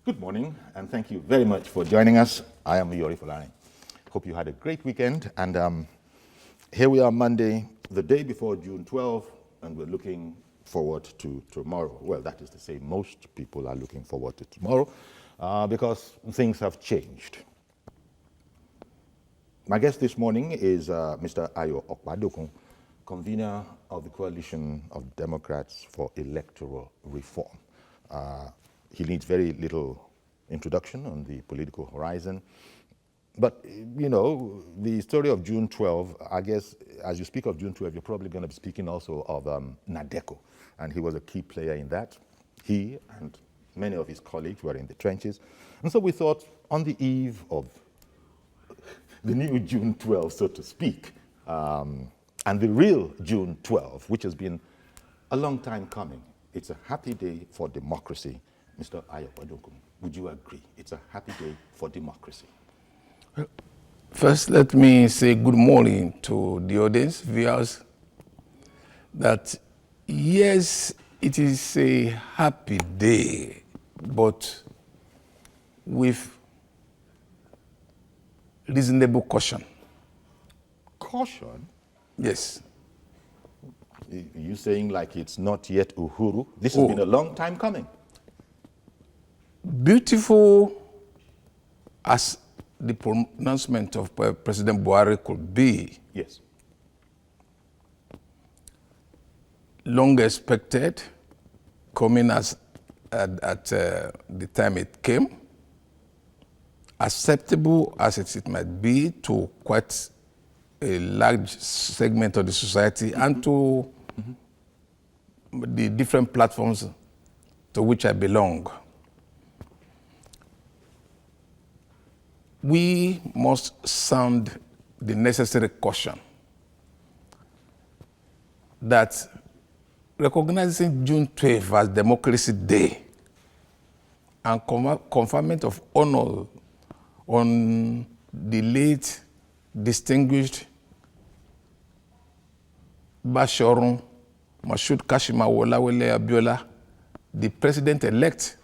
Good morning, and thank you very much for joining us. I am Yori Fulani. Hope you had a great weekend, and here we are Monday, the day before June 12, and we're looking forward to tomorrow. Well, that is to say, most people are looking forward to tomorrow because things have changed. My guest this morning is Mr. Ayo Okpadokun, convener of the Coalition of Democrats for Electoral Reform. He needs very little introduction on the political horizon. But, you know, the story of June 12, I guess, as you speak of June 12, you're probably going to be speaking also of NADECO. And he was a key player in that. He and many of his colleagues were in the trenches. And so we thought, on the eve of the new June 12, so to speak, and the real June 12, which has been a long time coming, it's a happy day for democracy. Mr. Ayo Okpadokun, would you agree? It's a happy day for democracy. First, let me say good morning to the audience, viewers, that yes, it is a happy day, but with reasonable caution. Caution? Yes. Are you saying like it's not yet Uhuru? This has been a long time coming. Beautiful as the pronouncement of President Buhari could be, yes, long expected, coming as at the time it came, acceptable as it might be to quite a large segment of the society and to the different platforms to which I belong. We must sound the necessary caution that recognizing June 12 as Democracy Day and conferment of honor on the late distinguished Bashorun Moshood Kashima Wolawale Abiola, the president-elect,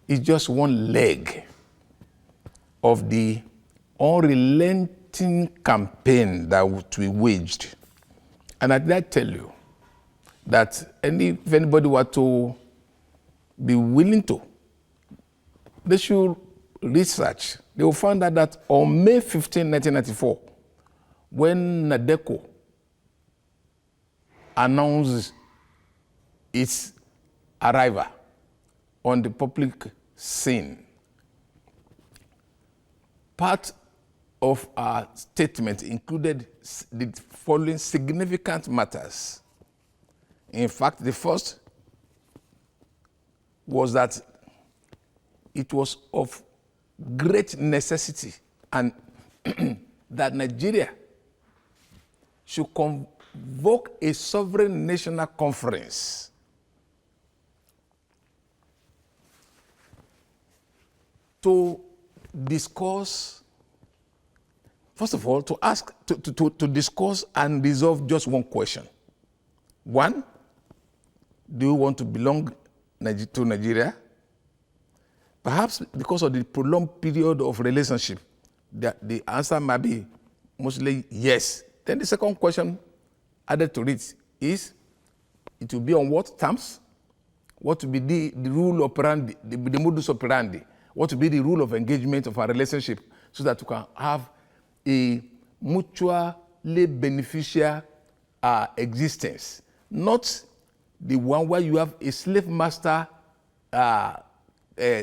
is just one leg of the unrelenting campaign that we waged. And I did tell you that if anybody were to be willing to, they should research. They will find out that on May 15, 1994, when NADECO announced its arrival on the public scene, part of our statement included the following significant matters. In fact, the first was that it was of great necessity and that Nigeria should convoke a sovereign national conference to discuss, first of all, to discuss and resolve just one question. One, do you want to belong to Nigeria? Perhaps because of the prolonged period of relationship, the answer might be mostly yes. Then the second question added to it is, it will be on what terms? What will be the rule operandi, the modus operandi? What will be the rule of engagement of our relationship so that we can have a mutually beneficial existence? Not the one where you have a slave master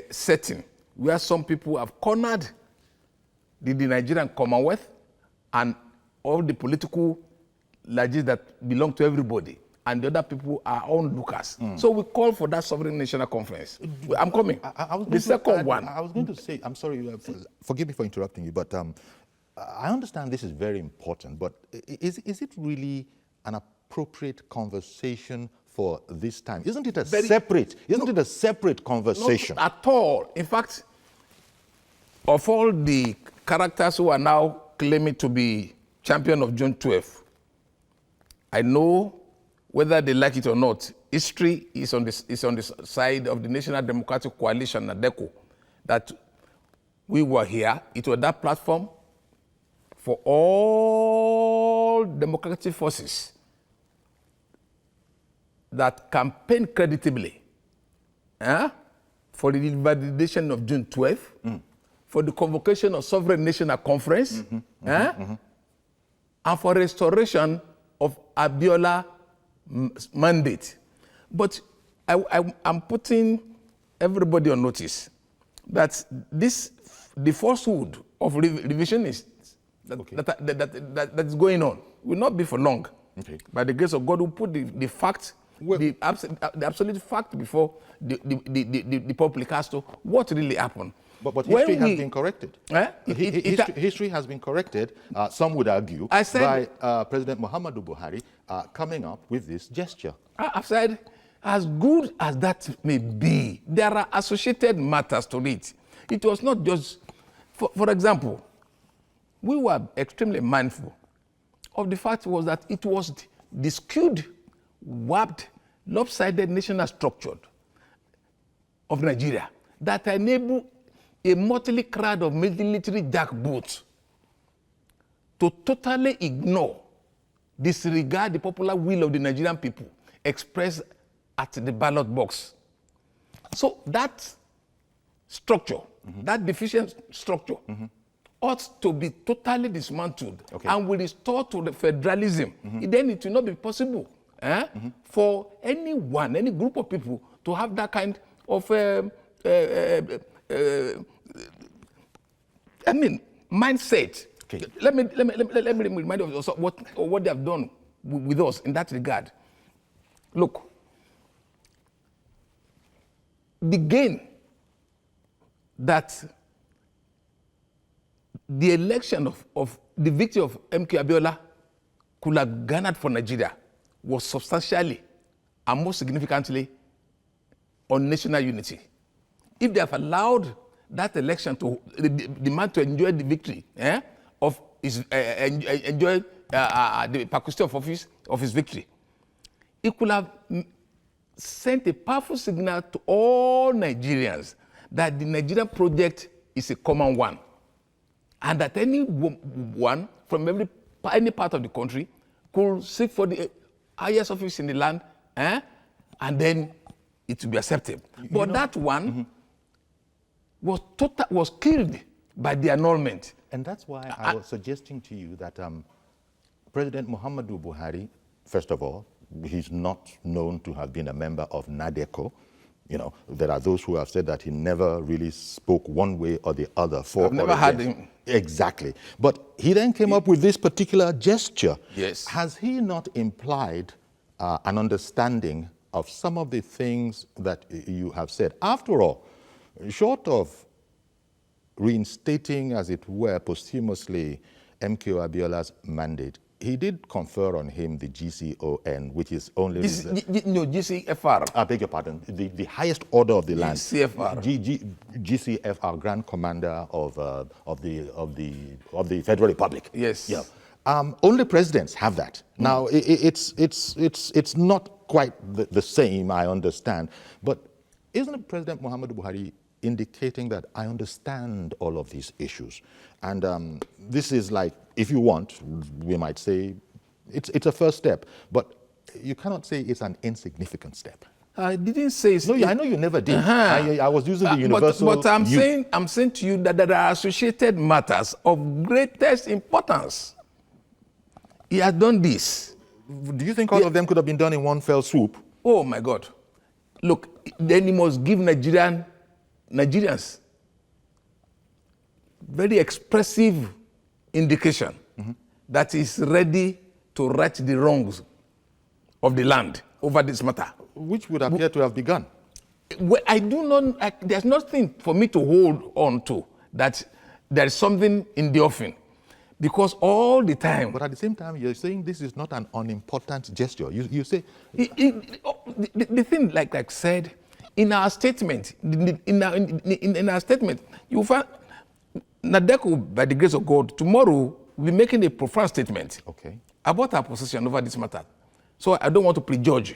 setting, where some people have cornered the Nigerian Commonwealth and all the political leaders that belong to everybody, and the other people are onlookers. So we call for that sovereign national conference. I'm coming. The second one. I was going to say, I'm sorry, forgive me for interrupting you, but I understand this is very important, but is it really an appropriate conversation for this time? Isn't it a separate conversation? Not at all. In fact, of all the characters who are now claiming to be champion of June 12, I know, whether they like it or not, history is on the side of the National Democratic Coalition, NADECO, that we were here. It was that platform for all democratic forces that campaigned creditably for the validation of June 12th, for the convocation of Sovereign National Conference, and for restoration of Abiola mandate. But I'm putting everybody on notice that the falsehood of revisionists that is going on will not be for long. Okay. By the grace of God, we'll put the fact, the absolute fact before the public as to what really happened. But history has been corrected. History has been corrected, some would argue, by President Muhammadu Buhari coming up with this gesture. I've said, as good as that may be, there are associated matters to it. It was not just, for example, we were extremely mindful of the fact was that it was the skewed, warped, lopsided national structure of Nigeria that enabled a motley crowd of military jackboots to totally ignore, disregard the popular will of the Nigerian people expressed at the ballot box. So that structure, that deficient structure, ought to be totally dismantled and will restore to the federalism. Then it will not be possible for anyone, any group of people to have that kind of mindset. Okay. Let me remind you of what they have done with us in that regard. Look, the gain that the election of the victory of MK Abiola could have garnered for Nigeria was substantially and most significantly on national unity. If they have allowed that election to the man to enjoy the victory of his enjoy the perquisition of his victory, it could have sent a powerful signal to all Nigerians that the Nigerian project is a common one, and that anyone from any part of the country could seek for the highest office in the land, and then it will be accepted. But that one was killed by the annulment. And that's why I was suggesting to you that President Muhammadu Buhari, first of all, he's not known to have been a member of NADECO. You know, there are those who have said that he never really spoke one way or the other for. I've never had him. Exactly. But he then came up with this particular gesture. Yes. Has he not implied an understanding of some of the things that you have said? After all, short of reinstating, as it were, posthumously MKO Abiola's mandate, he did confer on him the GCON, which is only... GCFR. I beg your pardon. The highest order of the land. GCFR. GCFR, Grand Commander of the Federal Republic. Yes. Yeah. Only presidents have that. Now, it's not quite the same, I understand. But isn't President Muhammadu Buhari indicating that I understand all of these issues? And this is like, if you want, we might say it's a first step, but you cannot say it's an insignificant step. I didn't say it's... No, I know you never did. I was using the universal... But I'm saying to you that there are associated matters of greatest importance. He has done this. Do you think all of them could have been done in one fell swoop? Oh, my God. Look, then he must give Nigerians very expressive indication that he's ready to right the wrongs of the land over this matter. Which would appear to have begun. Well, I do not, there's nothing for me to hold on to that there is something in the offing. Because all the time... But at the same time, you're saying this is not an unimportant gesture. You say... The thing, like I said, in our statement, in our statement, you find NADECO, by the grace of God, tomorrow we'll be making a profound statement about our position over this matter. So I don't want to prejudge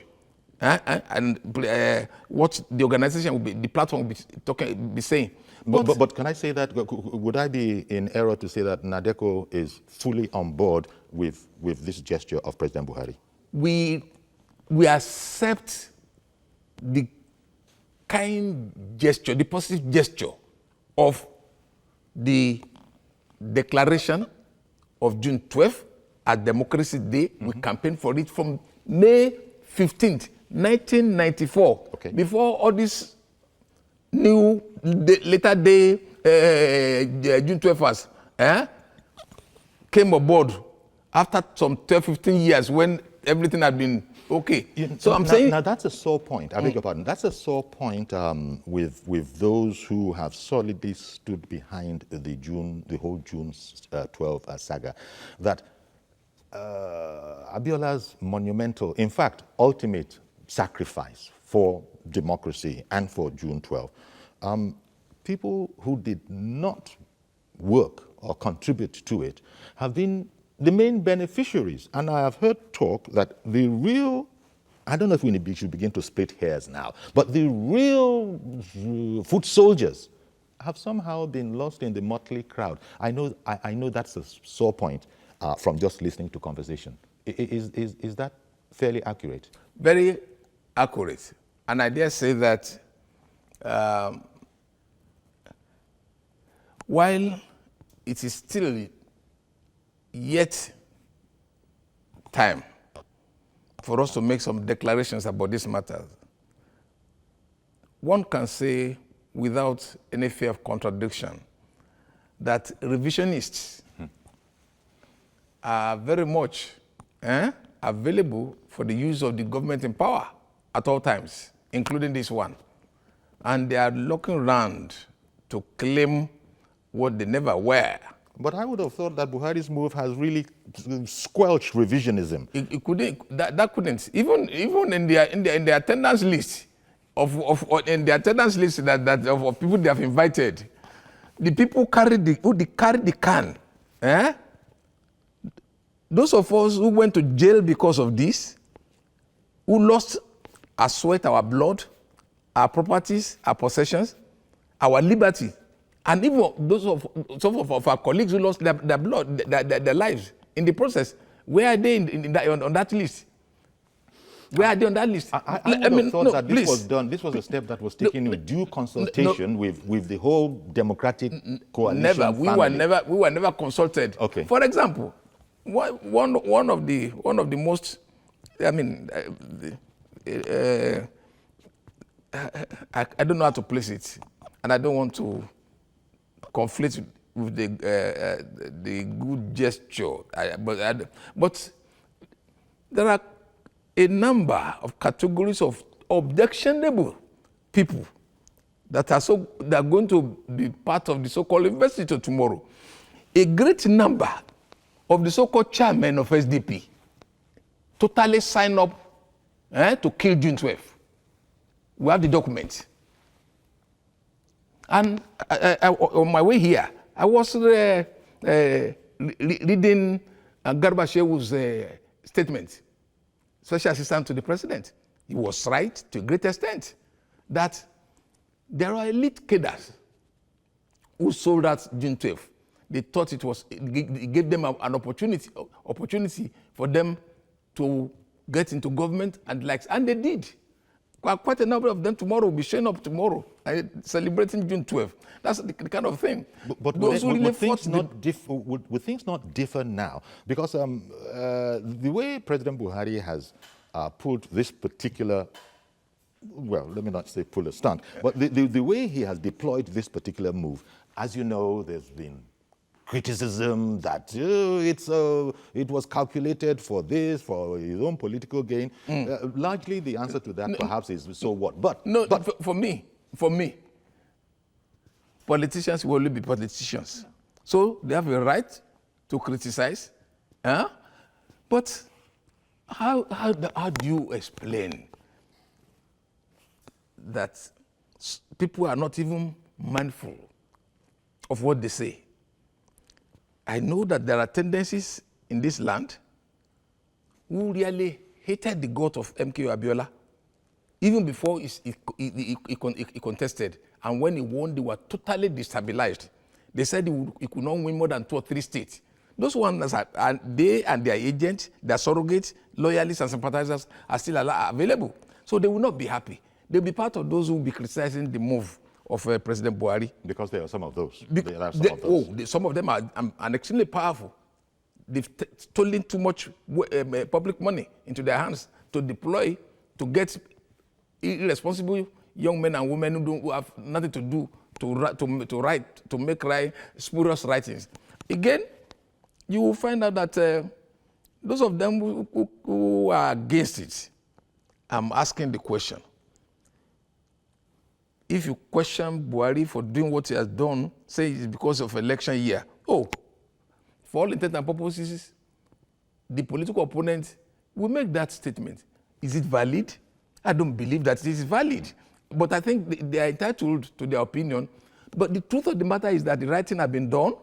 and what the organization will be, the platform will be saying. But can I say that, would I be in error to say that NADECO is fully on board with this gesture of President Buhari? We accept the kind gesture, the positive gesture of the declaration of June 12th at Democracy Day. We campaigned for it from May 15th, 1994. Okay. Before all this new later day June 12th came aboard after some 12, 15 years when everything had been okay. So I'm saying now that's a sore point. I beg your pardon. That's a sore point with those who have solidly stood behind the whole June 12 saga. That Abiola's monumental, in fact, ultimate sacrifice for democracy and for June 12. People who did not work or contribute to it have been the main beneficiaries. And I have heard talk that the real, I don't know if we should begin to split hairs now, but the real foot soldiers have somehow been lost in the motley crowd. I know that's a sore point from just listening to conversation. Is that fairly accurate? Very accurate. And I dare say that while it is still yet time for us to make some declarations about this matter, one can say without any fear of contradiction that revisionists are very much available for the use of the government in power at all times, including this one. And they are looking around to claim what they never were. But I would have thought that Buhari's move has really squelched revisionism. It couldn't. That couldn't. Even in their attendance list of people they have invited, the people carried the can. Those of us who went to jail because of this, who lost our sweat, our blood, our properties, our possessions, our liberty, and even some of our colleagues who lost their blood, their lives in the process, where are they on that list? Where are they on that list? I would have thought that this was done. This was a step that was taken with due consultation with the whole Democratic coalition. Never. We were never consulted. Okay. For example, one of the most, I mean, I don't know how to place it, and I don't want to conflict with the good gesture. But there are a number of categories of objectionable people that are going to be part of the so-called investiture tomorrow. A great number of the so-called chairmen of SDP totally sign up to kill June 12. We have the document. And on my way here, I was reading Garba Shewu's statement, Special Assistant to the President. He was right to a great extent that there are elite cadres who sold out June 12. They thought it gave them an opportunity for them to get into government and likes, and they did. Quite a number of them tomorrow will be showing up tomorrow, celebrating June 12th. That's the kind of thing. But would things not differ now? Because the way President Buhari has pulled this particular, well, let me not say pull a stunt, but the way he has deployed this particular move, as you know, there's been criticism that it was calculated for this, for his own political gain. Largely, the answer to that perhaps is so what? But for me, politicians will only be politicians. So they have a right to criticize. But how do you explain that people are not even mindful of what they say? I know that there are tendencies in this land who really hated the God of MK Abiola even before he contested. And when he won, they were totally destabilized. They said he could not win more than 2 or 3 states. Those ones, and they and their agents, their surrogates, loyalists, and sympathizers are still available. So they will not be happy. They'll be part of those who will be criticizing the move of President Buhari. Because there are some of those. Some of them are extremely powerful. They've stolen too much public money into their hands to deploy, to get irresponsible young men and women who have nothing to do to make spurious writings. Again, you will find out that those of them who are against it, I'm asking the question. If you question Buhari for doing what he has done, say it's because of election year, for all intents and purposes, the political opponent will make that statement. Is it valid? I don't believe that it is valid. But I think they are entitled to their opinion. But the truth of the matter is that the right thing has been done.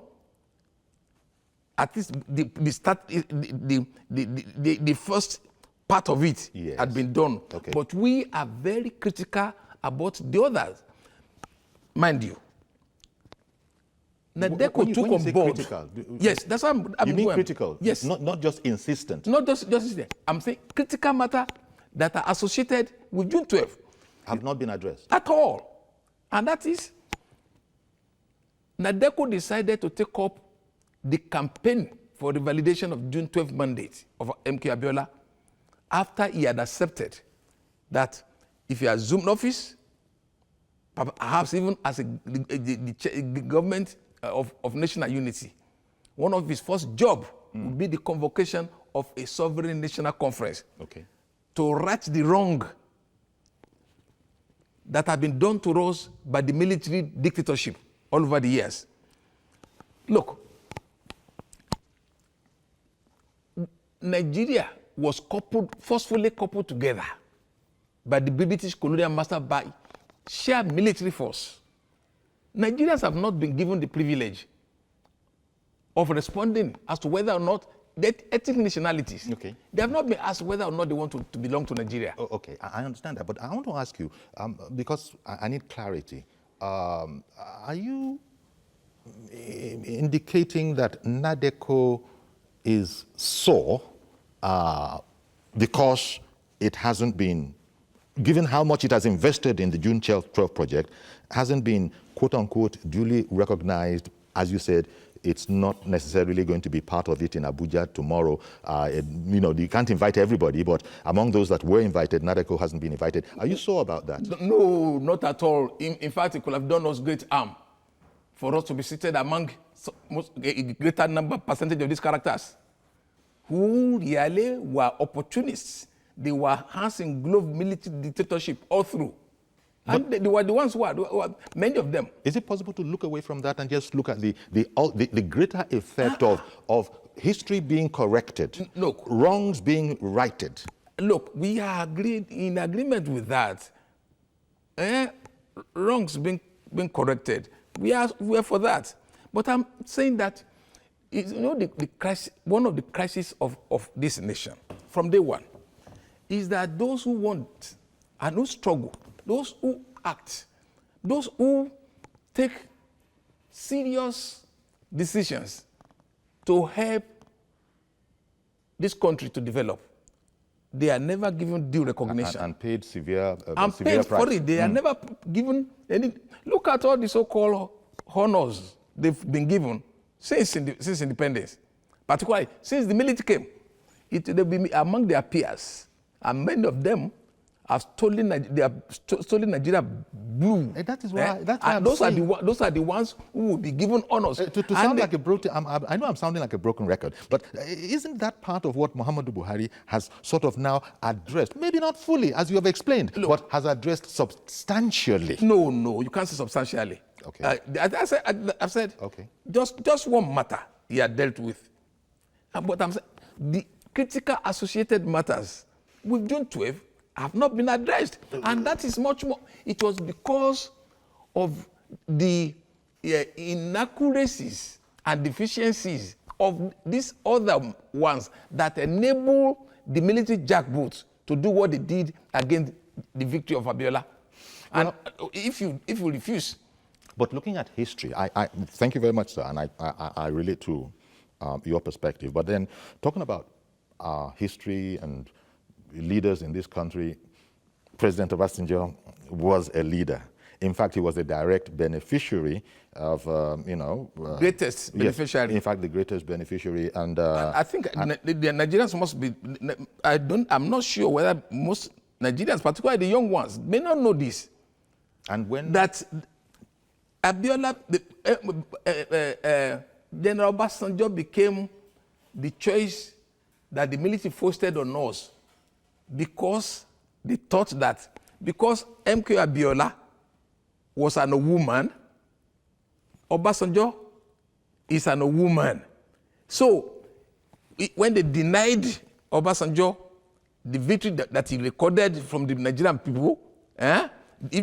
At least the first part of it had been done. Okay. But we are very critical about the others. Mind you, NADECO took on board. Critical, yes, that's what I'm You mean going. critical? Yes. Not just insistent. Not just insistent. I'm saying critical matter that are associated with June 12th. Have not been addressed. At all. And that is, NADECO decided to take up the campaign for the validation of June 12th mandate of MK Abiola after he had accepted that if he assumed office, perhaps even as the government of national unity, one of his first jobs would be the convocation of a sovereign national conference to right the wrong that had been done to us by the military dictatorship all over the years. Look, Nigeria was forcefully coupled together by the British colonial master by shared military force. Nigerians have not been given the privilege of responding as to whether or not ethnic nationalities. Okay. They have not been asked whether or not they want to belong to Nigeria. Oh, okay, I understand that, but I want to ask you, because I need clarity. Are you indicating that NADECO is sore because it hasn't been, given how much it has invested in the June 12 project, hasn't been, quote unquote, duly recognized? As you said, it's not necessarily going to be part of it in Abuja tomorrow. You can't invite everybody, but among those that were invited, NADECO hasn't been invited. Are you sure about that? No, not at all. In fact, it could have done us great harm for us to be seated among a greater percentage of these characters who really were opportunists. They were hands in glove military dictatorship all through. And they were the ones who are many of them. Is it possible to look away from that and just look at the greater effect of history being corrected, look, wrongs being righted? Look, we are in agreement with that. Wrongs being corrected. We are for that. But I'm saying that the crisis, one of the crises of this nation from day one is that those who want and who struggle, those who act, those who take serious decisions to help this country to develop, they are never given due recognition. And paid severe paid price. For it. They are never given any. Look at all the so-called honors they've been given since independence, particularly since the military came. They'll be among their peers, and many of them have stolen Nigeria blue. That is why. Those are the ones who will be given honors. To sound like a broken, I know I'm sounding like a broken record, but isn't that part of what Muhammadu Buhari has sort of now addressed? Maybe not fully, as you have explained, but has addressed substantially. No, you can't say substantially. Okay. I've said. Okay. Just one matter he had dealt with, but I'm saying the critical associated matters with June 12 have not been addressed. And that is much more. It was because of the inaccuracies and deficiencies of these other ones that enable the military jackboots to do what they did against the victory of Abiola. And if you refuse. But looking at history, I thank you very much, sir, and I relate to your perspective. But then talking about history and leaders in this country, President Obasanjo was a leader. In fact, he was a direct beneficiary of, greatest beneficiary. Yes, in fact, the greatest beneficiary. And I think the Nigerians must be, I'm not sure whether most Nigerians, particularly the young ones, may not know this. And when that Abiola, General Obasanjo became the choice that the military foisted on us because they thought that because MK Abiola was an woman, Obasanjo is an woman. So when they denied Obasanjo the victory that he recorded from the Nigerian people, if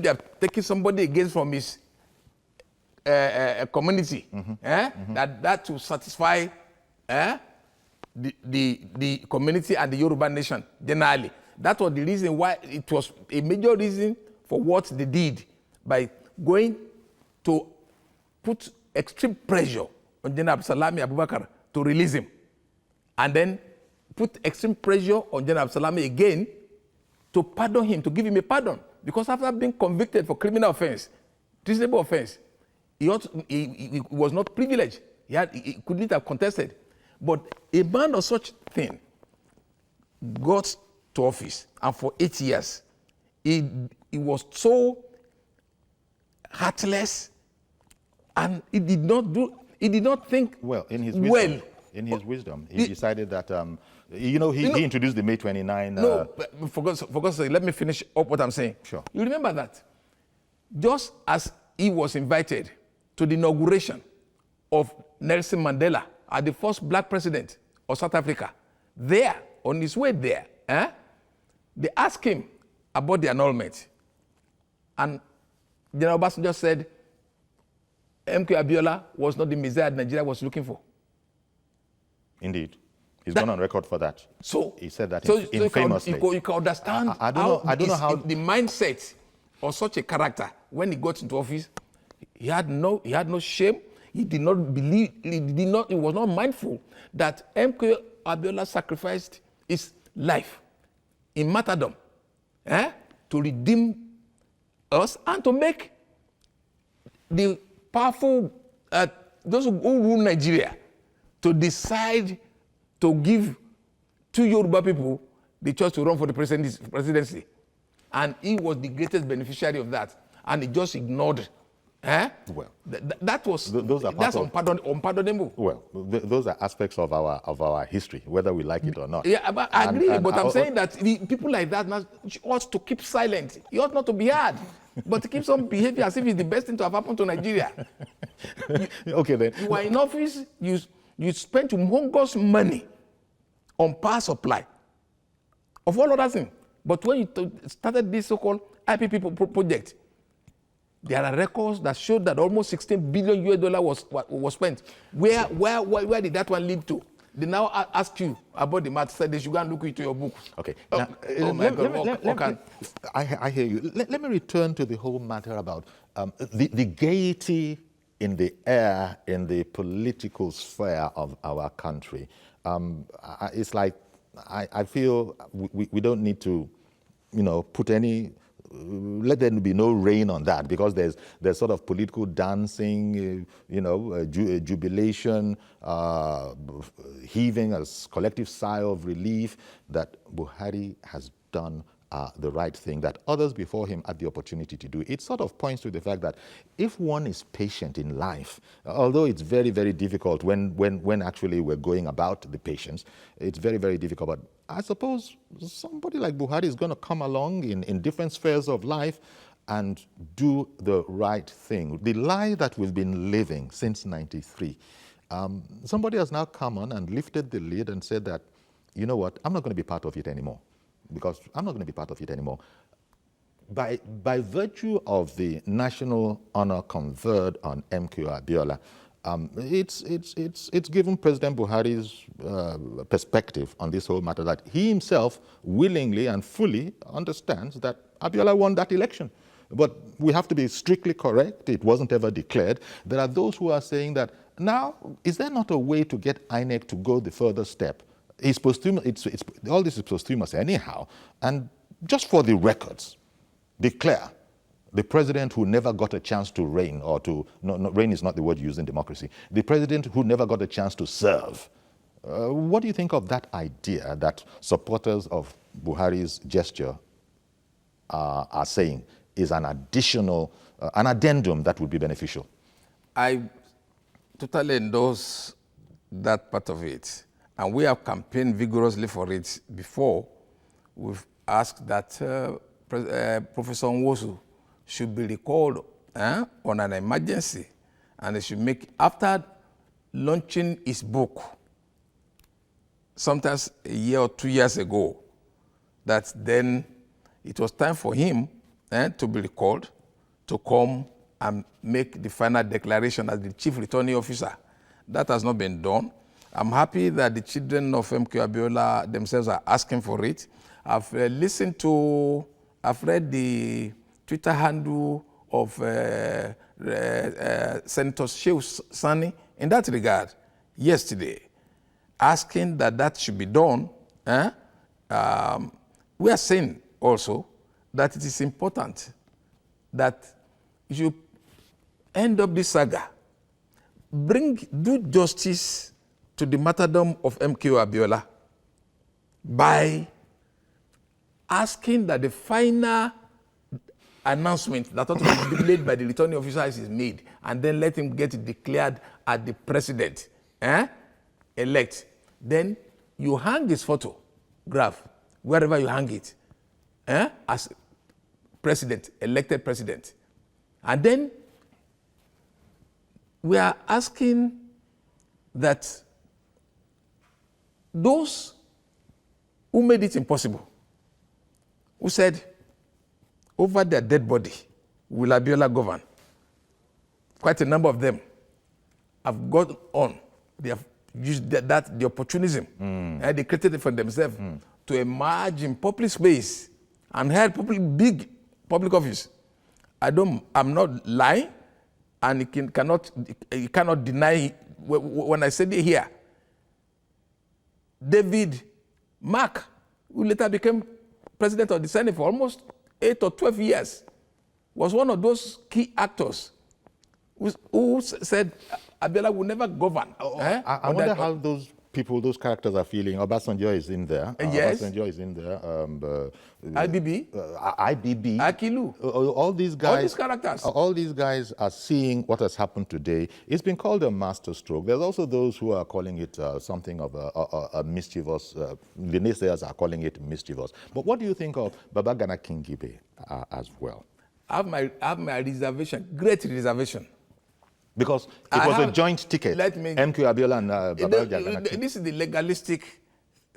they are taking somebody against from his community, that will satisfy the community and the Yoruba nation generally. That was the reason why it was a major reason for what they did by going to put extreme pressure on General Salami Abubakar to release him, and then put extreme pressure on General Salami again to pardon him, to give him a pardon. Because after being convicted for criminal offense, treasonable offense, he was not privileged. He couldn't have contested. But a man of such thing got to office, and for 8 years, he was so heartless, and he did not think well in his wisdom. He decided that he introduced the May 29. No, for God's sake, let me finish up what I'm saying. Sure. You remember that just as he was invited to the inauguration of Nelson Mandela as the first black president of South Africa, there, on his way there, they asked him about the annulment. And General Obasanjo said, MK Abiola was not the Messiah Nigeria was looking for. Indeed. He's gone on record for that. So he said that so infamously. You can understand I don't know how the mindset of such a character when he got into office. He had no shame. He did not believe. He was not mindful that MK Abiola sacrificed his life in martyrdom, to redeem us and to make the powerful those who rule Nigeria to decide to give to Yoruba people the choice to run for the presidency. And he was the greatest beneficiary of that. And he just ignored. Well, that's unpardonable. Well, those are aspects of our history, whether we like it or not. Yeah, but I agree. But I'm saying that people like that ought to keep silent. He ought not to be heard, but to keep some behavior as if it's the best thing to have happened to Nigeria. Okay, then. You are in office. You spent humongous money on power supply, of all other things. But when you started this so-called IPP project, there are records that show that almost $16 billion was spent. Where did that one lead to? They now ask you about the matter, said they should go and look into your book. Okay. I hear you. Let me return to the whole matter about the gaiety in the air in the political sphere of our country. It's like I feel we don't need to, put any. Let there be no rain on that, because there's sort of political dancing, jubilation, heaving a collective sigh of relief that Buhari has done the right thing that others before him had the opportunity to do. It sort of points to the fact that if one is patient in life, although it's very, very difficult when actually we're going about the patience, it's very, very difficult. But I suppose somebody like Buhari is going to come along in different spheres of life and do the right thing. The lie that we've been living since '93, somebody has now come on and lifted the lid and said that, you know what, I'm not going to be part of it anymore. Because I'm not going to be part of it anymore. By virtue of the national honor conferred on MK Abiola, it's given President Buhari's perspective on this whole matter that he himself willingly and fully understands that Abiola won that election. But we have to be strictly correct. It wasn't ever declared. There are those who are saying that now, is there not a way to get INEC to go the further step? It's posthumous, all this is posthumous anyhow. And just for the records, declare the president who never got a chance to reign, or to, no, reign is not the word used in democracy, the president who never got a chance to serve. What do you think of that idea that supporters of Buhari's gesture are saying is an additional, an addendum that would be beneficial? I totally endorse that part of it. And we have campaigned vigorously for it before. We've asked that Professor Nwosu should be recalled on an emergency, and they should make, after launching his book, sometimes a year or 2 years ago, that then it was time for him to be recalled, to come and make the final declaration as the chief returning officer. That has not been done. I'm happy that the children of MK Abiola themselves are asking for it. I've read the Twitter handle of Senator Shehu Sani in that regard yesterday, asking that that should be done. We are saying also that it is important that you end up this saga, do justice to the martyrdom of MKO Abiola by asking that the final announcement that ought to be made by the returning officer is made, and then let him get it declared as the president elect. Then you hang his photograph wherever you hang it as president, elected president. And then we are asking that those who made it impossible, who said over their dead body will Abiola govern, quite a number of them have gone on. They have used the opportunism, and they created it for themselves to emerge in public space and held big public office. I'm not lying, and you cannot deny when I said it here. David Mark, who later became president of the Senate for almost 8 or 12 years, was one of those key actors who said Abiola will never govern. I wonder how those people, those characters are feeling. Obasanjo is in there. Yes. Obasanjo is in there. IBB. IBB. Akilu. All these guys. All these characters. All these guys are seeing what has happened today. It's been called a master stroke. There's also those who are calling it something of a mischievous, the naysayers are calling it mischievous. But what do you think of Babagana Kingibe as well? I have my reservation, great reservation. Because it was a joint ticket. MK Abiola and Babagana Kingibe. This is the legalistic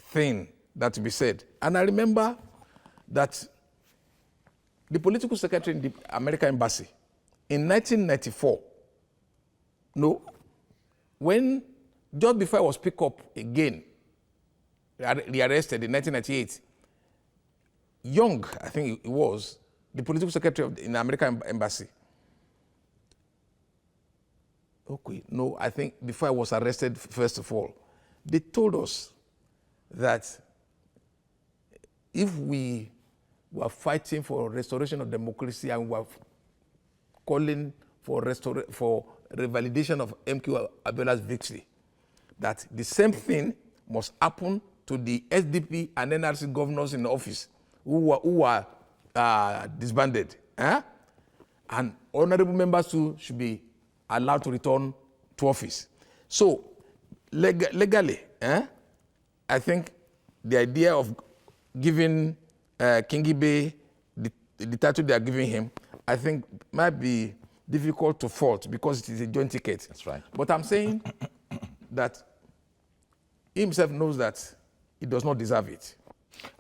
thing that to be said. And I remember that the political secretary in the American embassy in 1994, when just before I was picked up again, rearrested in 1998, Young, I think it was, the political secretary in the American embassy. I think before I was arrested, first of all, they told us that if we were fighting for restoration of democracy and we were calling for revalidation of MK Abiola's victory, that the same thing must happen to the SDP and NRC governors in the office who were disbanded. And honorable members too should be allowed to return to office. So legally, I think the idea of giving Kingibe the title they are giving him, I think might be difficult to fault because it is a joint ticket. That's right. But I'm saying that he himself knows that he does not deserve it.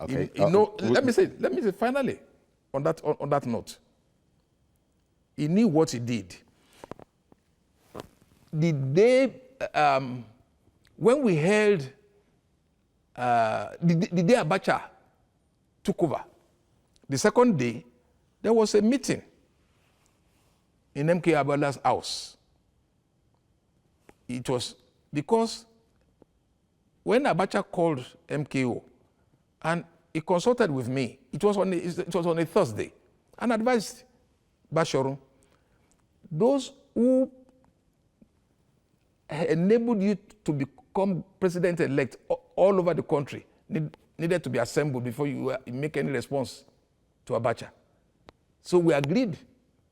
Okay. Let me say finally, on that note, he knew what he did. The day when we held, the day Abacha took over, the second day There was a meeting in MK Abiola's house. It was because when Abacha called MKO and he consulted with me, it was on a Thursday, and advised Bashoru, those who enabled you to become president-elect all over the country needed to be assembled before you make any response to Abacha. So we agreed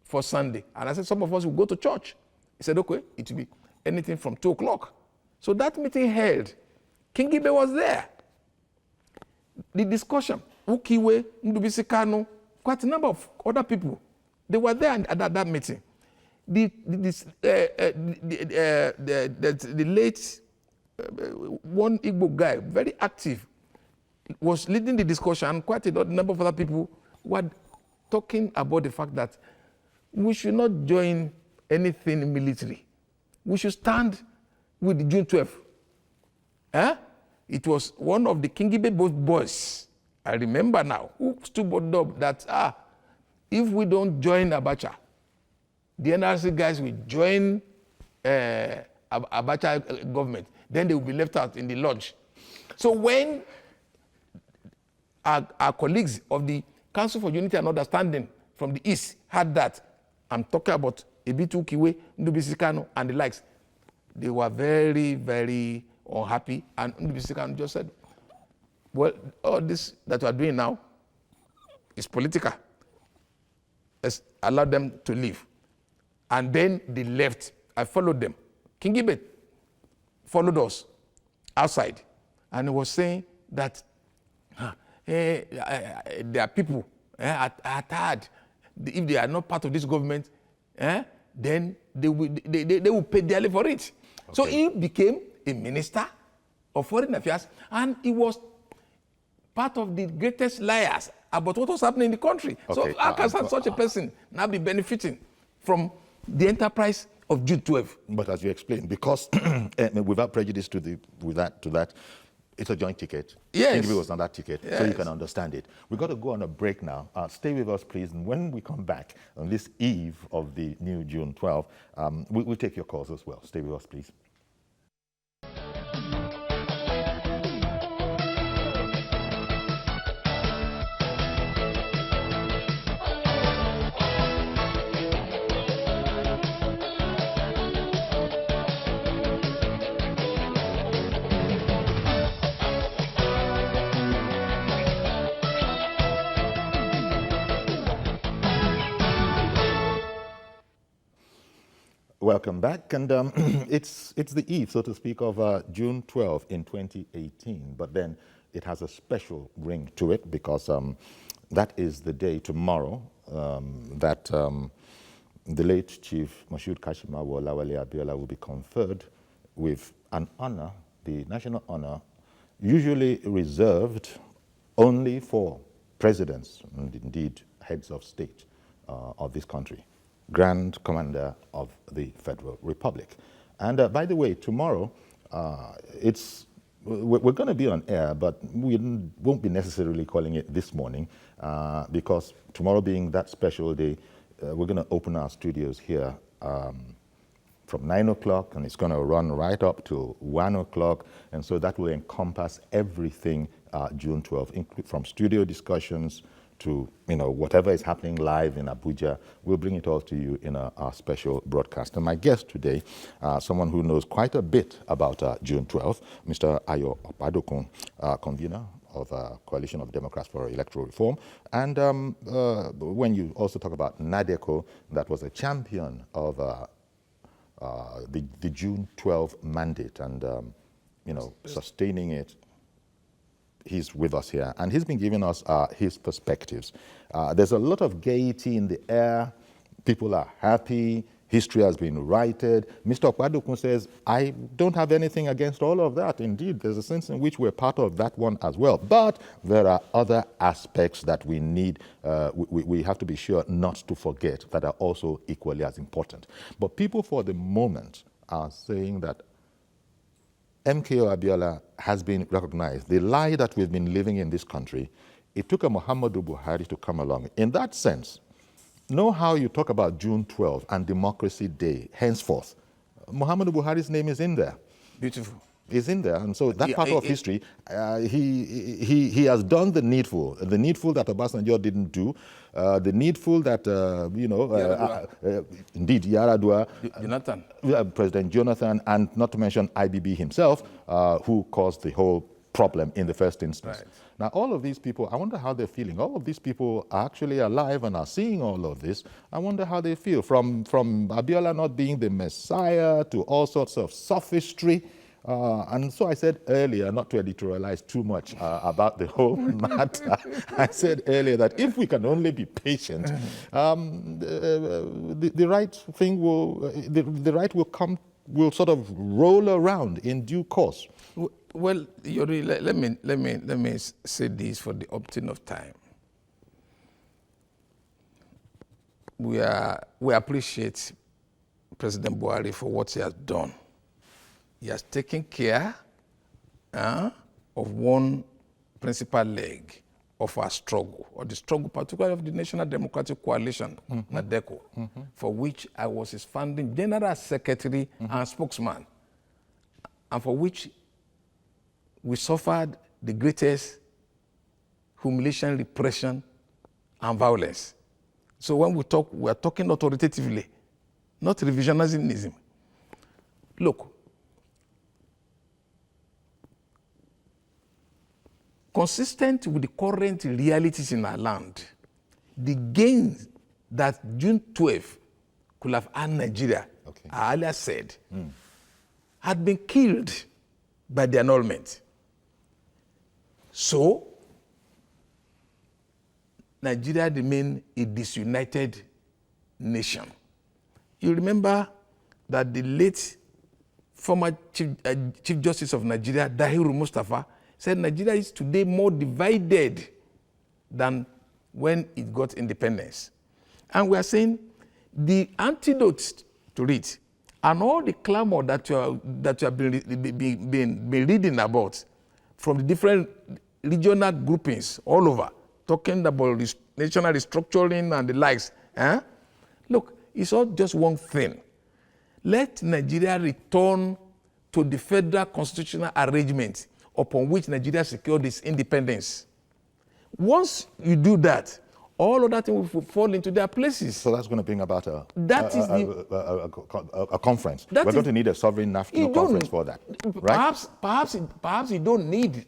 for Sunday. And I said, some of us will go to church. He said, okay, it will be anything from 2 o'clock. So that meeting held. Kingibe was there. The discussion, Ukiwe, Ndubisi Kanu, quite a number of other people, they were there at that meeting. The late one Igbo guy, very active, was leading the discussion, and quite a number of other people were talking about the fact that we should not join anything military. We should stand with the June 12th. It was one of the Kingibe boys, I remember now, who stood up that, if we don't join Abacha, the NRC guys will join Abacha government, then they will be left out in the lodge. So when our colleagues of the Council for Unity and Understanding from the East had that, I'm talking about Ebitu Kiwe, Ndubisi Kanu, and the likes, they were very, very unhappy, and Ndubisi Kanu just said, well, all this that we are doing now is political. Let's allow them to leave. And then they left. I followed them. Kingibe followed us outside, and he was saying that there are people are tired. If they are not part of this government, then they will pay dearly for it. Okay. So he became a minister of foreign affairs, and he was part of the greatest liars about what was happening in the country. Okay. So how can such a person now be benefiting from the enterprise of June 12? But as you explained, because without prejudice to that, it's a joint ticket. Yes. Kingibe was on that ticket, yes. So you can understand it. We've got to go on a break now. Stay with us, please. And when we come back on this eve of the new June 12, we'll take your calls as well. Stay with us, please. Welcome back, and it's the eve, so to speak, of June 12 in 2018, but then it has a special ring to it because that is the day tomorrow that the late Chief Moshood Kashimawo Olawale Abiola will be conferred with an honor, the national honor, usually reserved only for presidents and indeed heads of state of this country. Grand Commander of the Federal Republic. And by the way, tomorrow, we're going to be on air, but we won't be necessarily calling it this morning because tomorrow being that special day, we're going to open our studios here from 9 o'clock, and it's going to run right up to 1 o'clock. And so that will encompass everything June 12th, from studio discussions to whatever is happening live in Abuja. We'll bring it all to you in our special broadcast. And my guest today, someone who knows quite a bit about June 12th, Mr. Ayo Okpadokun, convener of Coalition of Democrats for Electoral Reform. And when you also talk about NADECO, that was a champion of the June 12 mandate and sustaining it. He's with us here, and he's been giving us his perspectives. There's a lot of gaiety in the air. People are happy. History has been righted. Mr. Okpadokun says, I don't have anything against all of that. Indeed, there's a sense in which we're part of that one as well. But there are other aspects that we need, we have to be sure not to forget, that are also equally as important. But people for the moment are saying that MKO Abiola has been recognized. The lie that we've been living in this country, it took a Muhammadu Buhari to come along. In that sense, know how you talk about June 12 and Democracy Day, henceforth. Muhammadu Buhari's name is in there. Beautiful. Is in there, and so that Yeah, part of history, he has done the needful that Obasanjo didn't do, the needful that indeed Yaradua, Jonathan, President Jonathan, and not to mention IBB himself, who caused the whole problem in the first instance. Right. Now, all of these people, I wonder how they're feeling. All of these people are actually alive and are seeing all of this. I wonder how they feel, from Abiola not being the Messiah to all sorts of sophistry. And so I said earlier, not to editorialize too much about the whole matter, I said earlier that if we can only be patient, the right thing the right will sort of roll around in due course. well, Yori, let me say this for the opting of time. We appreciate President Buhari for what he has done. He has taken care of one principal leg of our struggle, or the struggle particularly of the National Democratic Coalition, NADECO, for which I was his founding general secretary and spokesman, and for which we suffered the greatest humiliation, repression, and violence. So when we talk, we are talking authoritatively, not revisionism. Look, consistent with the current realities in our land, the gains that June 12 could have earned Nigeria, I earlier said, had been killed by the annulment. So, Nigeria remained a disunited nation. You remember that the late former Chief Justice of Nigeria, Dahiru Mustafa, said Nigeria is today more divided than when it got independence. And we are saying the antidote to it, and all the clamor that you have been reading about from the different regional groupings all over, talking about national restructuring and the likes. Look, it's all just one thing. Let Nigeria return to the federal constitutional arrangement upon which Nigeria secured its independence. Once you do that, all other things will fall into their places. So that's going to bring about a conference. We're going to need a sovereign national conference for that, right? Perhaps you don't need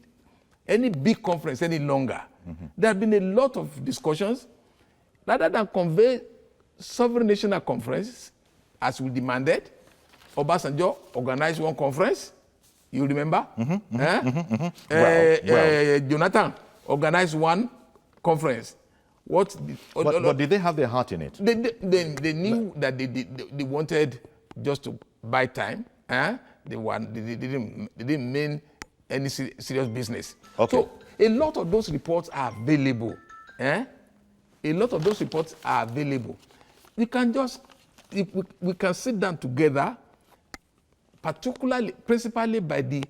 any big conference any longer. There have been a lot of discussions. Rather than convey sovereign national conference, as we demanded, Obasanjo organized one conference. You remember? Jonathan organized one conference. But did they have their heart in it? They knew that they wanted just to buy time. They didn't mean any serious business. Okay. So a lot of those reports are available. A lot of those reports are available. We can sit down together, principally by the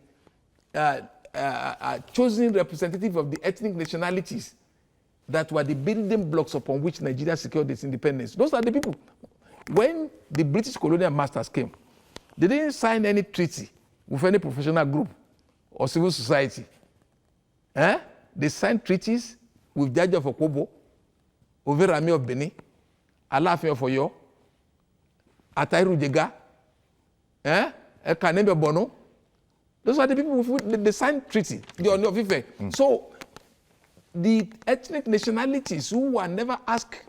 chosen representative of the ethnic nationalities that were the building blocks upon which Nigeria secured its independence. Those are the people. When the British colonial masters came, they didn't sign any treaty with any professional group or civil society. They signed treaties with Jaja of Okobo, Overami of Benin, Alaafin of Oyo, Atairu Jega, Ekanembe Bono. Those are the people with the signed treaty, the Oni of Ife. So the ethnic nationalities who were never asked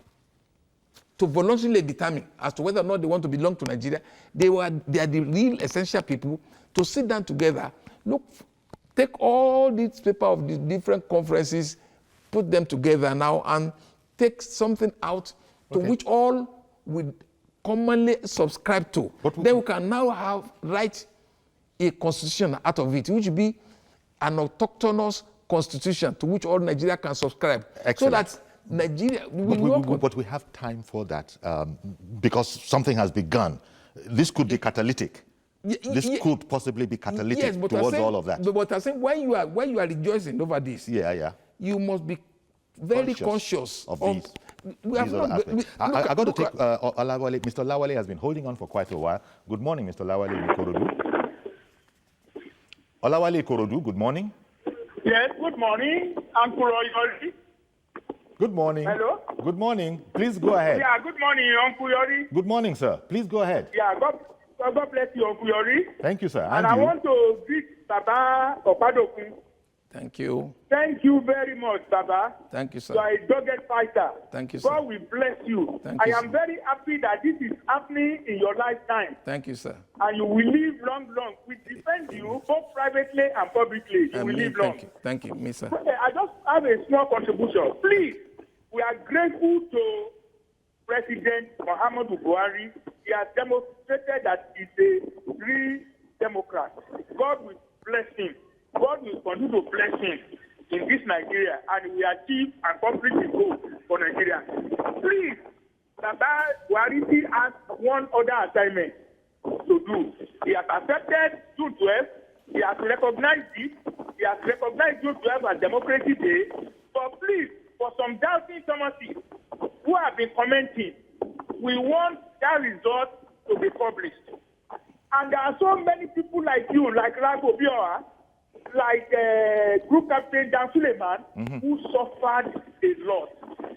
to voluntarily determine as to whether or not they want to belong to Nigeria, they are the real essential people to sit down together, take all these papers of the different conferences, put them together now, and take something out to which all would commonly subscribe to. Then we can now write a constitution out of it, which will be an autochthonous constitution to which all Nigeria can subscribe. Excellent. So that Nigeria but we have time for that because something has begun. This could be catalytic. This could possibly be catalytic towards all of that. But I think when you are rejoicing over this, you must be very conscious of of these. we have These other not. aspects. I got to take Olawale. Mr. Lawale has been holding on for quite a while. Good morning, Mr. Lawale in Ikorodu. Olawale Ikorodu, good morning. Yes, good morning, Uncle Yori. Good morning. Hello? Good morning. Please go ahead. Yeah, good morning, Uncle Yori. Good morning, sir. Please go ahead. Yeah, God bless you, Uncle Yori. Thank you, sir. And I want to greet Baba Okpadokun. Thank you. Thank you very much, Baba. Thank you, sir. You are a dogged fighter. Thank you, sir. God will bless you. Thank you, I am sir. very happy that this is happening in your lifetime. Thank you, sir. And you will live long, long. We defend you both privately and publicly. You will live long. Thank you. Thank you, Mr. I just have a small contribution. Please, we are grateful to President Muhammadu Buhari. He has demonstrated that he's a real Democrat. God will bless him. God will continue to bless him in this Nigeria, and we achieve and complete the goal for Nigeria. Please, Baba Buhari has one other assignment to do. He has accepted June 12th. He has recognized it. He has recognized June 12th as Democracy Day. But please, for some doubting Thomases who have been commenting, we want that result to be published. And there are so many people like you, like Rago Biora, like Group Captain Dan Suleiman, who suffered a lot.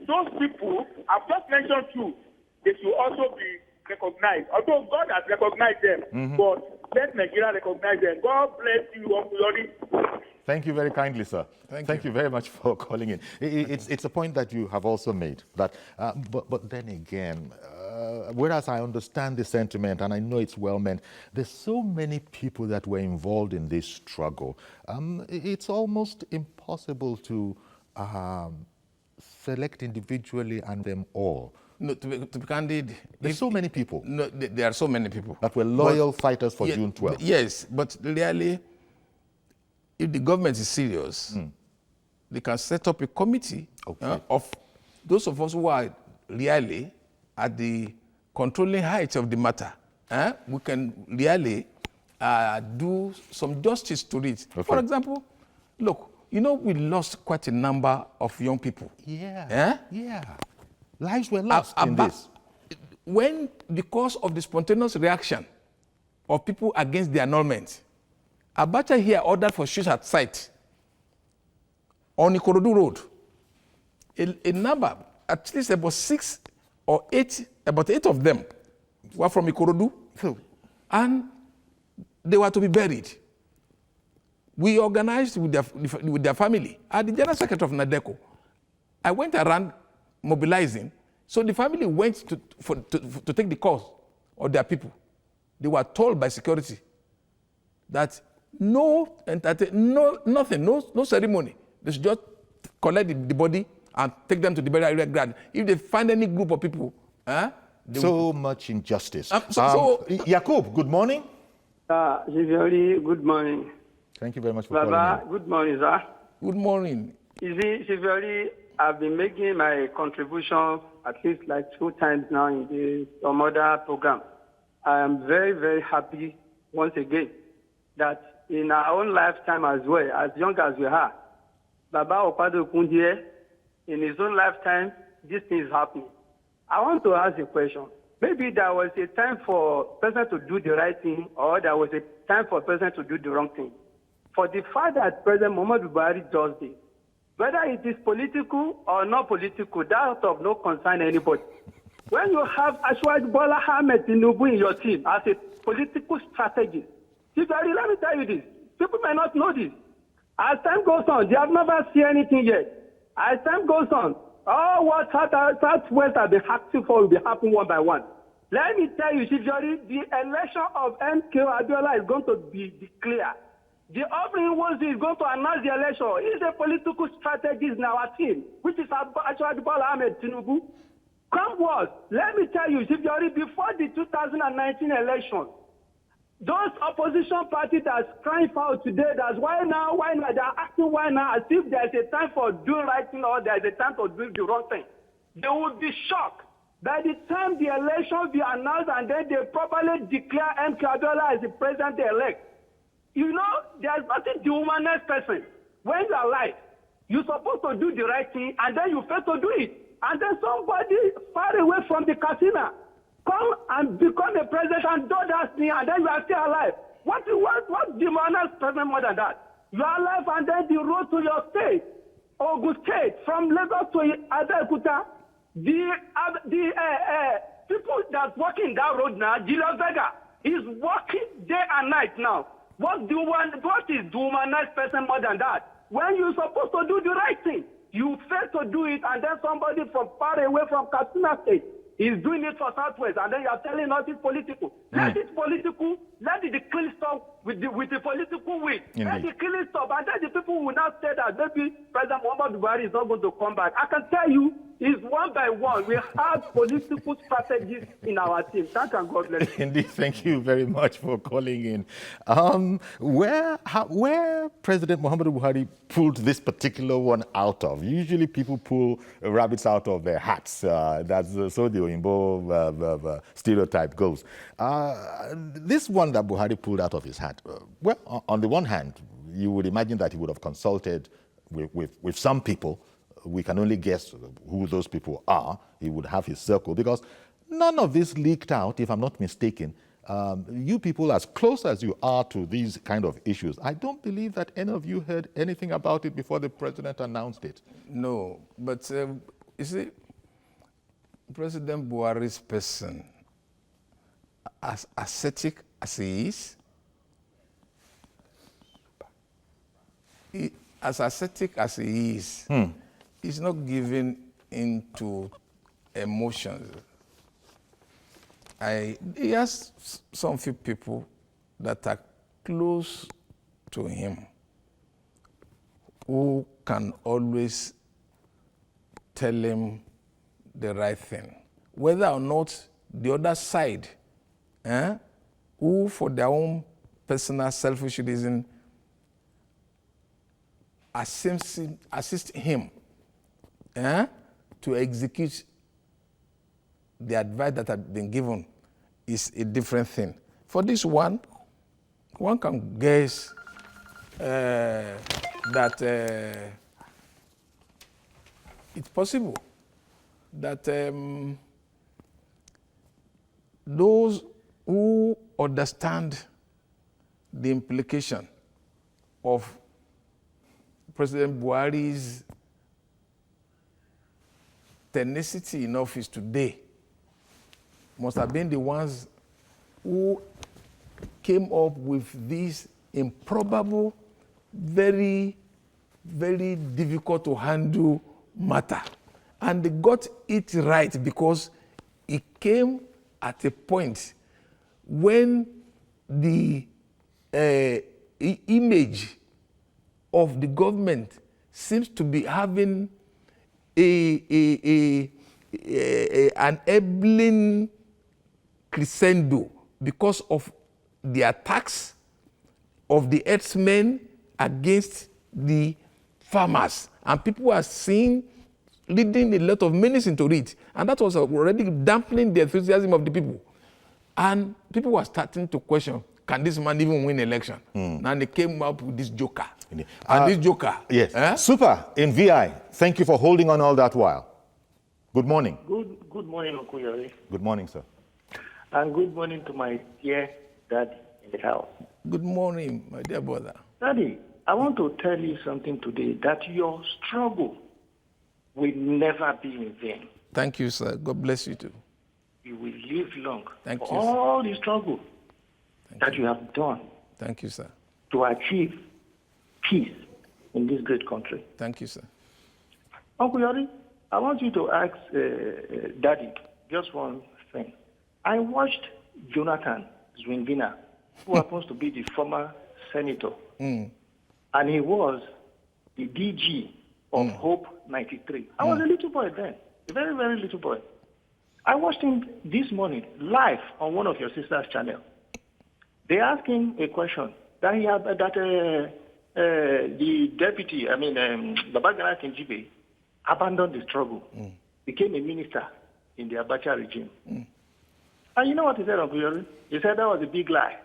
Those people, I've just mentioned two, they should also be recognized. Although God has recognized them, but let Nigeria recognize them. God bless you, Uncle Yori. Thank you very kindly, sir. Thank you very much for calling in. It's a point that you have also made. That, but then again, whereas I understand the sentiment and I know it's well meant, there's so many people that were involved in this struggle. It's almost impossible to select individually and them all. No, to be candid, there's so many people. No, there are so many people that were loyal fighters for June 12th. Yes, but really, if the government is serious, they can set up a committee of those of us who are really at the controlling height of the matter. We can really do some justice to it. Okay. For example, look, you know, we lost quite a number of young people. Yeah. Lives were lost in this. When, because of the spontaneous reaction of people against the annulment, Abacha here ordered for shoes at sight on Ikorodu Road. A number, at least about 6 or 8, about 8 of them were from Ikorodu, and they were to be buried. We organized with their family. At the General Secretary of NADECO, I went around mobilizing, so the family went to take the cause of their people. They were told by security that nothing, no ceremony. They should just collect the body and take them to the burial ground. If they find any group of people, so much injustice. Yakub, good morning. Siviori, good morning. Thank you very much for Baba, calling in. good morning, sir. Good morning. You see, Siviori, I've been making my contribution at least like 2 times now in some other program. I am very, very happy once again that in our own lifetime as well, as young as we are, Baba Okpadokun here, in his own lifetime, this thing is happening. I want to ask a question. Maybe there was a time for president to do the right thing, or there was a time for president to do the wrong thing. For the fact that President Muhammadu Buhari does this, whether it is political or not political, that of no concern anybody. When you have Asiwaju Bola Ahmed Tinubu in your team as a political strategist, let me tell you this. People may not know this. As time goes on, they have never seen anything yet. As time goes on, all what Southwest have been acting for will be happening one by one. Let me tell you, Sivjori, the election of MK Abiola is going to be declared. The opening was is going to announce the election. He's a political strategist in our team, which is Asiwaju Bola Ahmed Tinubu. Come what? Let me tell you, Sivjori, before the 2019 election, those opposition parties that are crying foul today, that's why now, they are acting why now, as if there's a time for doing right thing or there's a time for doing the wrong thing. They will be shocked. By the time the election will be announced and then they properly declare MK Abiola as the president-elect, you know, there's nothing dehumanize person. When you are right, You're supposed to do the right thing, and then you fail to do it. And then somebody far away from the casino come and become a president and do that thing, and then you are still alive. What demands president more than that? You are alive, and then the road to your state, Ogun State, from Lagos to Abeokuta, the people that walking that road now, Julius Vega, is working day and night now. What is humanized person more than that? When you're supposed to do the right thing, you fail to do it, and then somebody from far away from Katsina State is doing it for Southwest, and then you're telling us it's political. Let it political, let it clean stop with the political will. Let it clean stop, and then the people will not say that maybe President Muhammadu Buhari is not going to come back. I can tell you, it's one by one. We have political strategies in our team. Thank you, and God bless you. Indeed, thank you very much for calling in. Where President Muhammadu Buhari pulled this particular one out of? Usually people pull rabbits out of their hats. That's so the Oyinbo stereotype goes. This one that Buhari pulled out of his hat, well, on the one hand, you would imagine that he would have consulted with some people. We can only guess who those people are. He would have his circle, because none of this leaked out, if I'm not mistaken. You people, as close as you are to these kind of issues, I don't believe that any of you heard anything about it before the president announced it. No, but you see, President Buhari's person, as ascetic as he is, he's not giving into emotions. He has some few people that are close to him who can always tell him the right thing. Whether or not the other side, who for their own personal selfish reason assist him to execute the advice that had been given, is a different thing. For this one can guess that it's possible that those who understand the implication of President Buhari's tenacity in office today must have been the ones who came up with this improbable, very, very difficult to handle matter. And they got it right because it came at a point when the image of the government seems to be having an ebling crescendo because of the attacks of the herdsmen against the farmers. And people are leading a lot of menace into it. And that was already dampening the enthusiasm of the people. And people were starting to question, can this man even win election? And they came up with this joker. And this joker. Yes. Super in VI. Thank you for holding on all that while. Good morning. Good morning, Uncle Yori. Good morning, sir. And good morning to my dear dad in the house. Good morning, my dear brother. Daddy, I want to tell you something today, that your struggle will never be in vain. Thank you, sir. God bless you too. You will live long. Thank for you, all the struggle that you have done Thank you, sir. to achieve peace in this great country. Thank you, sir. Uncle Yori, I want you to ask Daddy just one thing. I watched Jonathan Zwingina, who happens to be the former senator, and he was the DG of Hope 93. I was a little boy then, a very, very little boy. I watched him this morning live on one of your sister's channel. They asked him a question that the deputy, Babagana Kingibe, abandoned the struggle, became a minister in the Abacha regime. And you know what he said, Uncle Yori? He said that was a big lie.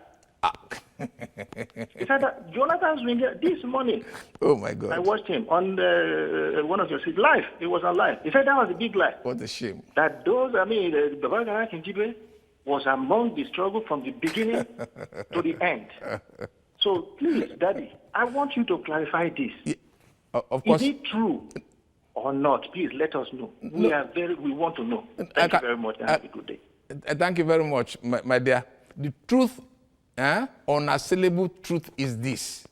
He said that Jonathan Zwingli, this morning, Oh my God. I watched him on one of your seats live. It was on live. He said that was a big lie. What a shame. That those, I mean, Baba Gana Kingibe was among the struggle from the beginning to the end. So please, Daddy, I want you to clarify this. Yeah, of course. Is it true or not? Please let us know. We want to know. Thank you very much and have a good day. Thank you very much, my dear. The truth, unassailable truth is this.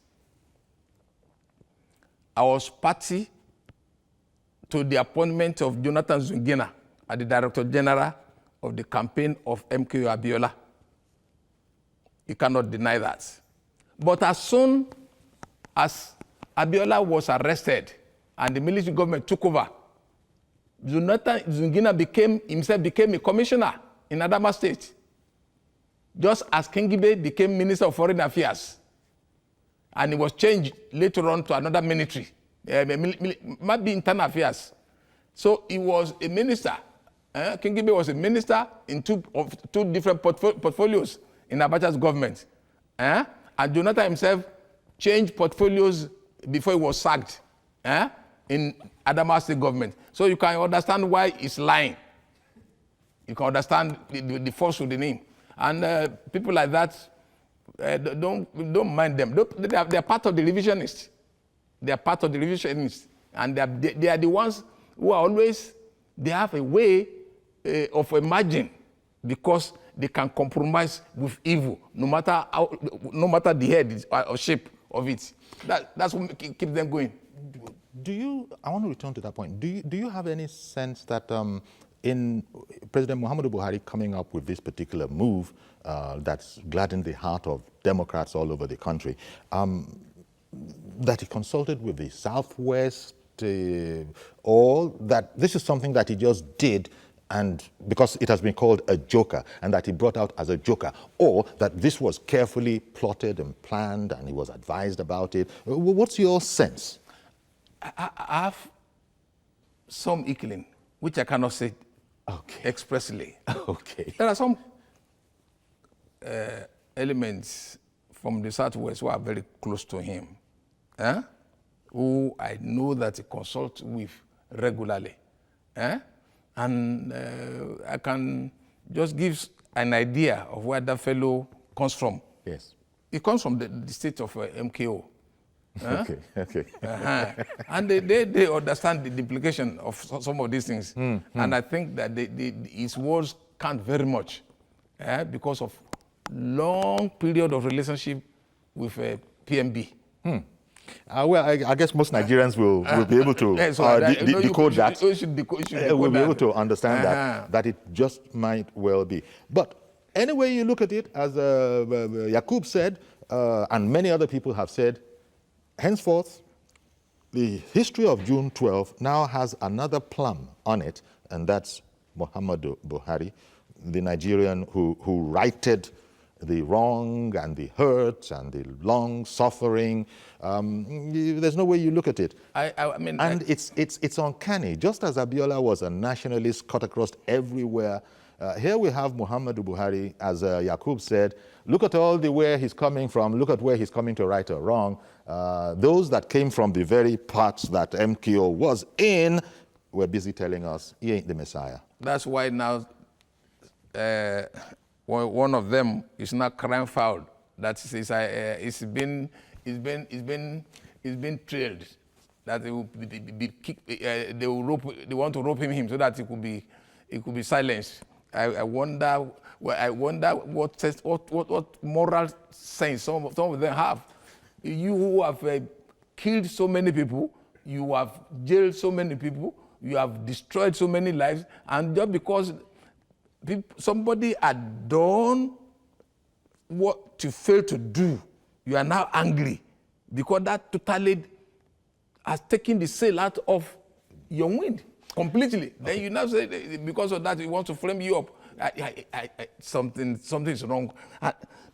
I was party to the appointment of Jonathan Zungina as the Director General of the campaign of MKO Abiola. You cannot deny that. But as soon as Abiola was arrested and the military government took over, Jonathan Zungina became a commissioner in Adama State, just as Kingibe became Minister of Foreign Affairs. And it was changed later on to another ministry, might be Internal Affairs. So he was a minister. Kingibe was a minister in two different portfolios in Abacha's government. And Jonathan himself changed portfolios before he was sacked in Adama State government. So you can understand why he's lying. You can understand the falsehood in him. And people like that, don't mind them. They're part of the revisionists. They're part of the revisionists. And they are the ones who are always, they have a way of emerging because they can compromise with evil, no matter the head or shape of it. That's what keeps them going. I want to return to that point. Do you have any sense that in President Muhammadu Buhari coming up with this particular move that's gladdened the heart of Democrats all over the country, that he consulted with the Southwest, or that this is something that he just did and because it has been called a joker, and that he brought out as a joker, or that this was carefully plotted and planned and he was advised about it? What's your sense? I have some inkling, which I cannot say expressly. Okay. There are some elements from the Southwest who are very close to him, who I know that he consults with regularly. And I can just give an idea of where that fellow comes from. Yes. He comes from the state of MKO. Okay. And they understand the implication of some of these things. And I think that his words count very much because of long period of relationship with PMB. Well, I guess most Nigerians will be able to decode that. We'll be able to understand that it just might well be. But anyway you look at it, as Yakub said, and many other people have said, henceforth, the history of June 12 now has another plum on it, and that's Muhammadu Buhari, the Nigerian who righted the wrong and the hurt and the long suffering. There's no way you look at it. It's uncanny. Just as Abiola was a nationalist cut across everywhere, here we have Muhammadu Buhari, as Yakub said, look at all the where he's coming from, look at where he's coming to right or wrong. Those that came from the very parts that MKO was in were busy telling us he ain't the Messiah. That's why now one of them is not crime foul. That is, it's been trailed. That they will be kicked. They want to rope him so that it could be silenced. I wonder what moral sense some of them have. You who have killed so many people, you have jailed so many people, you have destroyed so many lives, and just because somebody had done what you failed to do, you are now angry because that totally has taken the sail out of your wind completely. Then you now say because of that you want to frame you up. Something's wrong.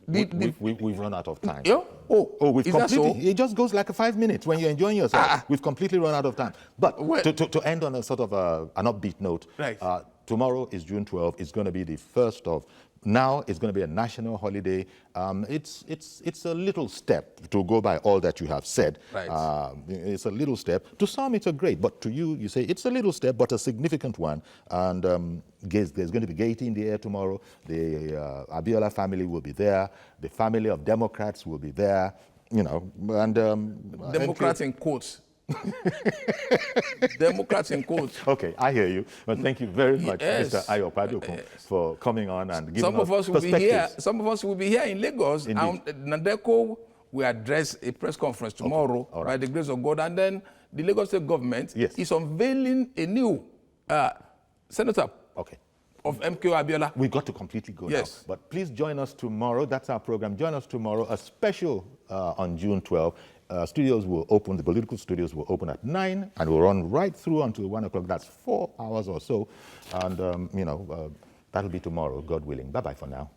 We've run out of time. Yeah? We've completely. It just goes like 5 minutes when you're enjoying yourself. We've completely run out of time. But to end on a sort of an upbeat note, right. Tomorrow is June 12. It's going to be the first of Now it's going to be a national holiday. It's a little step to go by all that you have said. Right. It's a little step. To some, it's a great, but to you, you say it's a little step, but a significant one. And there's going to be gaiety in the air tomorrow. The Abiola family will be there. The family of Democrats will be there. You know, and Democrats in quotes. Democrats in quotes. Okay, I hear you. But thank you very much, Yes. Mr. Ayo Okpadokun, for coming on and giving Some us of us will be here. perspectives. Some of us will be here in Lagos. And Nadeko will address a press conference tomorrow all by right. the grace of God, and then the Lagos State government Yes. is unveiling a new senator Okay. of MKO Abiola. We've got to completely go Yes. now. But please join us tomorrow. That's our program. Join us tomorrow. A special on June 12th. Studios will open, the political studios will open at 9 and will run right through until 1 o'clock. That's 4 hours or so. And, that'll be tomorrow, God willing. Bye-bye for now.